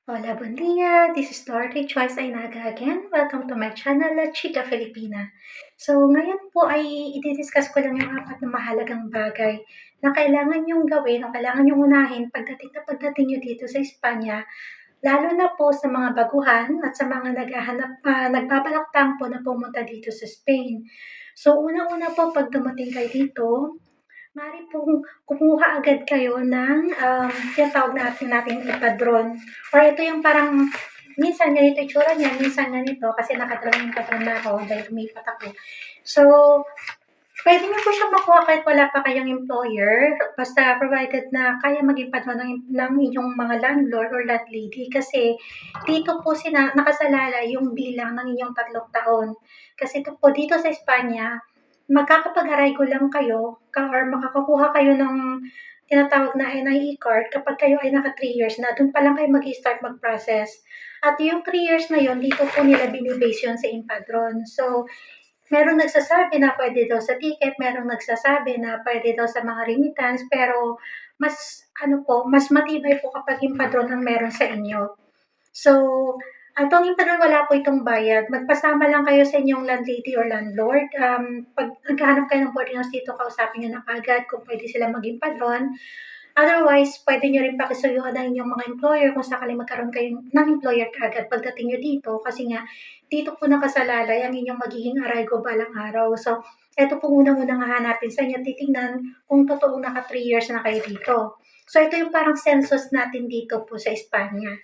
Hola, buen día. This is Dorothy Choice Ainaga again. Welcome to my channel, La Chica Filipina. So, ngayon po ay i-discuss ko lang yung apat na mahalagang bagay na kailangan nyong gawin o kailangan nyong unahin pagdating nyo dito sa Espanya, lalo na po sa mga baguhan at sa mga nagbabalak po na pumunta dito sa Spain. So, unang-una po pag dumating kayo dito, maaari pong kumuha agad kayo ng, tinatawag nating ipadron or ito yung parang minsan ganito yung itsura niyan, minsan ganito kasi nakadalawang padron na ako dahil lumipat ako. So, puwede niyo po siyang makuha kahit wala pa kayong employer, basta provided na kaya maging padron ng inyong mga landlord or landlady kasi dito po nakasalalay yung bilang ng inyong 3 taon. Kasi ito po dito sa Espanya, magkakapag-aray lang kayo or makakakuha kayo ng tinatawag na NIE card kapag kayo ay naka 3 years na, dun pa lang kayo mag-i-start mag-process. At yung 3 years na yun, dito po nila bini-base yun sa impadron. So, merong nagsasabi na puwede daw sa ticket, merong nagsasabi na puwede daw sa mga remittance, pero mas matibay po kapag impadron ang meron sa inyo. So, itong impadron wala po itong bayad, magpasama lang kayo sa inyong landlady or landlord, 'pag naghahanap kayo ng boarding house dito kausapin niyo na kaagad kung puwede silang maging padron. Otherwise, puwede niyo rin pakisuyuan ang inyong mga employer kung sakaling magkaroon kayo ng employer kaagad pagdating niyo dito kasi nga dito po nakasalalay ang inyong magiging araygo balang araw. So, eto po unang-unang hahanapin sa inyo, titingnan kung totoong naka 3 years na kayo dito. So, ito yung parang census natin dito po sa Espanya.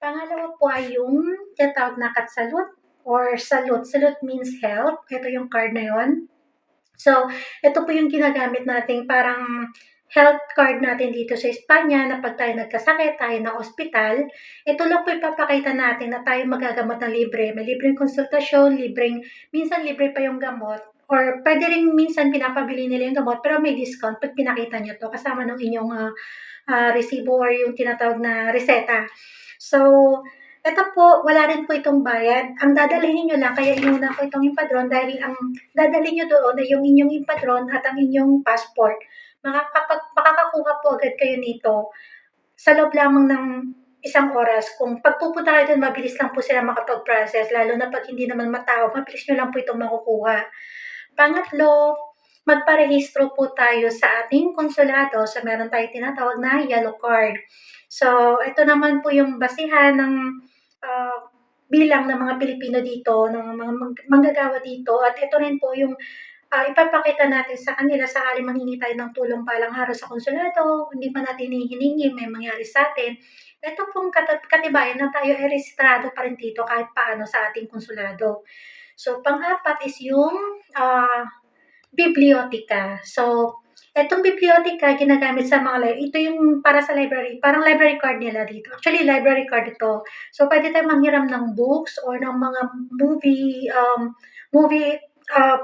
Pangalawa po ay yung tinatawag na Katsalud or Salud. Salud means health, ito yung card na yun. So, ito po yung ginagamit nating parang health card natin dito sa Espanya na 'pag tayo nagkasakit, tayo na-ospital, ito lang po ipapakita natin na tayo magagamot ng libre. May libreng konsultasyon, minsan libre pa yung gamot or puwede ring minsan pinapabili nila yung gamot pero may discount 'pag pinakita niyo 'to kasama ng inyong, resibo or yung tinatawag na reseta. So, eto po, wala rin po itong bayad. Ang dadalhin niyo lang kaya inuna ko itong impadron dahil ang dadalhin niyo doon ay yung inyong impadron at ang inyong passport. Makakakuha po agad kayo nito sa loob lamang ng 1 oras. Kung 'pag pupunta kayo do'n mabilis lang po sila makapag-process lalo na 'pag hindi naman matao, mabilis niyo lang po itong makukuha. Pangatlo, magparehistro po tayo sa ating konsulado. So, meron tayong tinatawag na yellow card. So, ito naman po yung basehan ng, ah, bilang ng mga Pilipino dito, ng mga manggagawa dito at ito rin po yung, ipapakita natin sa kanila sakaling manghingi tayo ng tulong balang araw sa konsulado, hindi pa natin hiningi, may mangyari sa'tin. Ito pong katibayan na tayo ay rehistrado pa rin dito kahit paano sa ating konsulado. So, pang-apat is yung, bibliyotika. So, etong bibliyotika ginagamit sa ito yung para sa library, parang library card nila dito. Actually, library card ito. So, puwede tayong manghiram ng books or ng mga movie, ah,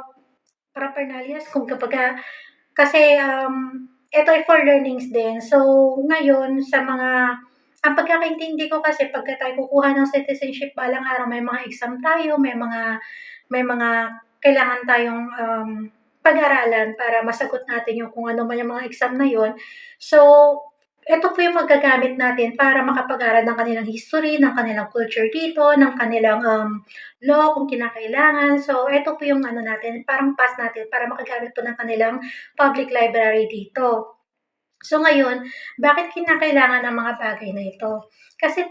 paraphernalias kung kasi, ito ay for learnings din. So, ngayon sa ang pagkakaintindi ko kasi pagka tayo kukuha ng citizenship balang araw may mga exam tayo, may mga kailangan tayong, pag-aralan para masagot natin yung kung ano man yung mga exam na yun. So, eto po yung magagamit natin para makapag-aral ng kanilang history, ng kanilang culture dito, ng kanilang, law kung kinakailangan. So, eto po yung ano natin, parang pass natin para makagamit po ng kanilang public library dito. So ngayon, bakit kinakailangan ang mga bagay na ito? Kasi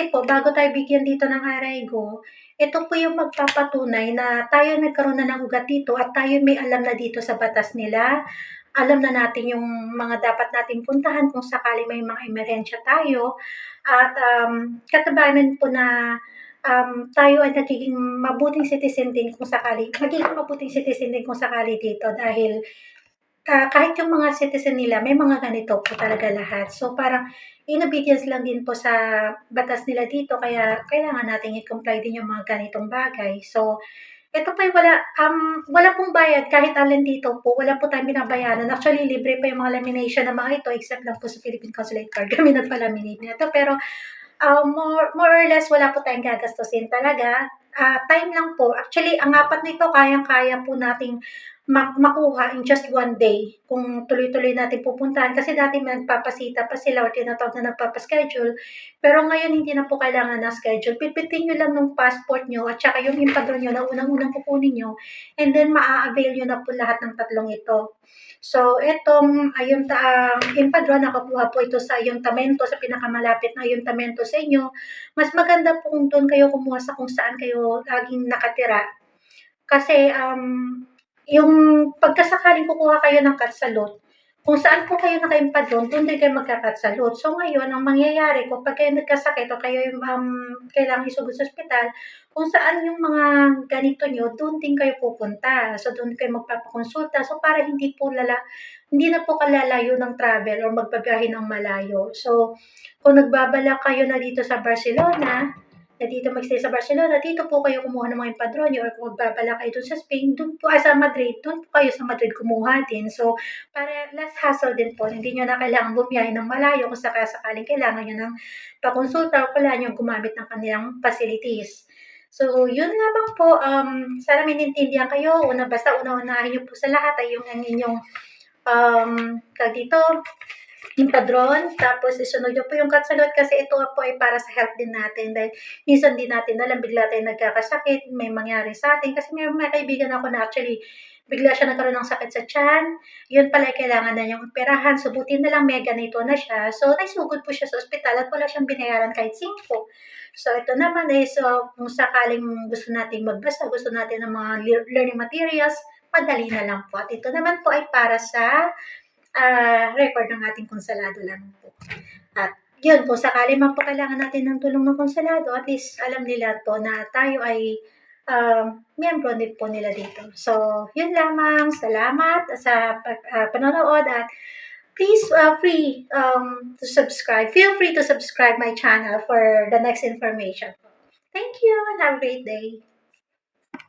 po bago tayo bigyan dito ng araygo, ito po yung magpapatunay na tayo nagkaroon na ng ugat dito at tayo may alam na dito sa batas nila. Alam na natin yung mga dapat nating puntahan kung sakaling may mga emerhensya tayo at, katibayan po na, tayo ay magiging mabuting citizen din kung sakali dito dahil kahit yung mga citizen nila may mga ganito po talaga lahat. So, parang in obedience lang din po sa batas nila dito kaya kailangan nating i-comply din yung mga ganitong bagay. So, ito po ay wala pong bayad kahit alin dito po, wala po tayong binabayaran. Actually, libre pa yung mga lamination ng mga ito except lang po sa Philippine Consulate card kami nagpa-laminate nito. Pero more or less wala po tayong gagastusin talaga, time lang po. Actually, ang apat nito kayang-kaya po nating makuha in just one day kung tuloy-tuloy natin pupuntahan. Kasi dati nagpapasita pa sila or tinatawag na nagpapa-schedule, pero ngayon hindi na po kailangan ng schedule. Bitbitin niyo lang yung passport niyo at saka yung empadron niyo na unang-unang kukunin niyo, and then maa-avail niyo na po lahat ng tatlong ito. So etong empadron, nakukuha po ito sa ayuntamiento, sa pinakamalapit na ayuntamiento sa inyo. Mas maganda po kung do'n kayo kumuha sa kung saan kayo laging nakatira. Kasi, yung pagkasakaling kukuha kayo ng katsalot, kung saan po kayo naka-empadron, do'n din kayo magkakatsalot. So ngayon, ang mangyayari kapag kayo nagkasakit o kayo kailangang isugod sa ospital, kung saan yung mga ganito niyo, do'n din kayo pupunta. So do'n kayo magpapakonsulta. So para hindi na po kalalayo ng travel or magbabiyahe ng malayo. So kung nagbabalak kayo na dito sa Barcelona, na dito mag-stay sa Barcelona, dito po kayo kumuha ng mga empadron niyo, or kung magbabalak kayo dun sa Spain, sa Madrid, dun po kayo sa Madrid kumuha din. So, para less hassle din po, hindi niyo na kailangang bumiyahe ng malayo kung sakasakaling kailangan niyo ng pakonsulta o kailangan niyong gumamit ng kanilang facilities. So, yun lamang po, sana maintindihan kayo. Una-unahin niyo po sa lahat ay yung ang inyong, tawag dito, empadron, tapos isunod niyo po yung katsalot kasi ito po ay para sa health din natin, dahil minsan di natin alam, bigla tayong nagkakasakit, may mangyari sa atin. Kasi may kaibigan ako na actually bigla siya nagkaroon ng sakit sa tiyan, yun pala ay kailangan na niyang operahan, so buti na lang may ganito na siya. So naisugod po siya sa ospital at wala siyang binayaran kahit 5. So ito naman is, kung sakaling gusto nating magbasa, gusto natin ng mga learning materials, madali na lang po. At ito naman po ay para sa record ng ating konsulado lamang po. At yun, kung sakali man po kailangan natin ng tulong ng konsulado, at least alam nila po na tayo ay miyembro din po nila dito. So, yun lamang. Salamat sa panonood, at please to subscribe. Feel free to subscribe my channel for the next information. Thank you and have a great day.